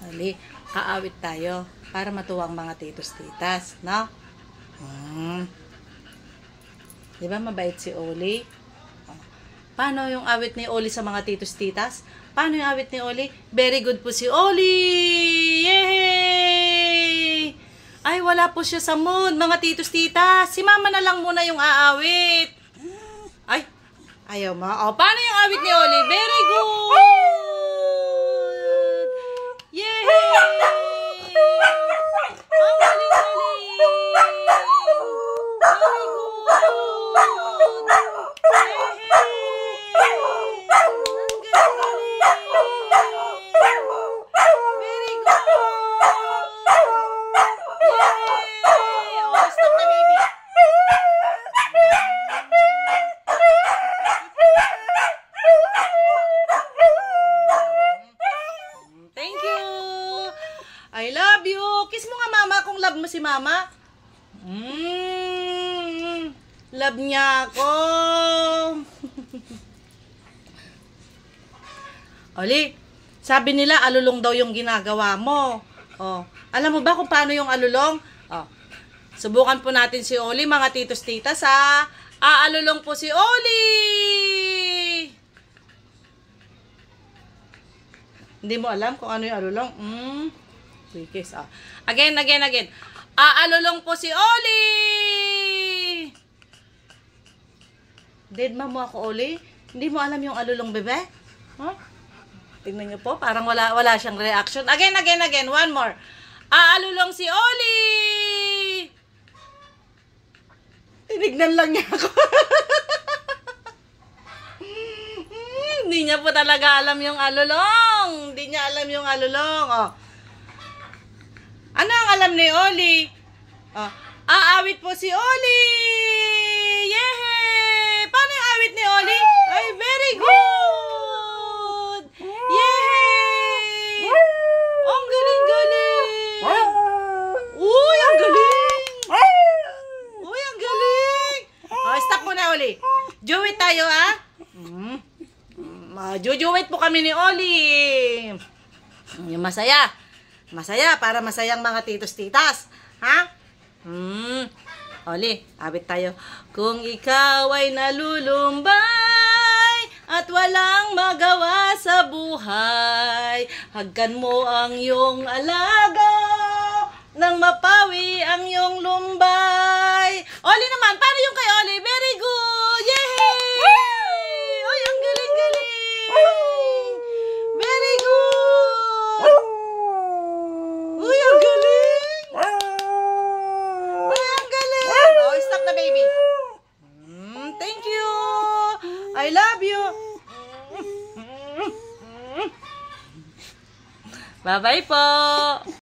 Ali, kaawit tayo para matuwang mga titos titas, no? Di ba mabait si Oli? Paano yung awit ni Oli sa mga titos titas? Paano yung awit ni Oli? Very good po si Oli! Yay! Ay, wala po siya sa mood, mga titos titas. Si mama na lang muna yung aawit. Ay, ayaw ma. O, paano yung awit ni Oli? Very good! Yay! Ang galing-galing! Very good! I love you. Kiss mo nga mama kung love mo si mama. Love niya ako. Oli, sabi nila alulong daw yung ginagawa mo. Oh, alam mo ba kung paano yung alulong? Oh, subukan po natin si Oli, mga titos titas ha. Aalulong po si Oli. Hindi mo alam kung ano yung alulong? Kiss, ah. Again. Aalulong po si Oli! Dead mo ako, Oli? Hindi mo alam yung alulong, bebe? Huh? Tingnan niyo po, parang wala siyang reaction. Again. One more. Aalulong si Oli! Tinignan lang niya ako. Hindi niya po talaga alam yung alulong. Hindi niya alam yung alulong. Oh. Ano ang alam ni Oli? Oh, aawit po si Oli! Yay! Paano yung awit ni Oli? Ay, very good! Yay! Ang galing-galing! Uy, ang galing! Uy, ang galing! Oh, stop muna, Oli. Juwit tayo, ha? Jujuwit po kami ni Oli. Yung masaya. Masaya, para masayang mga titos titas. Ha? Oli, awit tayo. Kung ikaw ay nalulumbay at walang magawa sa buhay, hagkan mo ang iyong alaga nang mapawi ang iyong lumbay. Oli naman, paano yung kay Oli? Very good! Yay! Oy, ang galing-galing! Very good! Uy, ang galing! Uy, ang galing! Oh, stop na, baby. Thank you! I love you! Bye-bye po!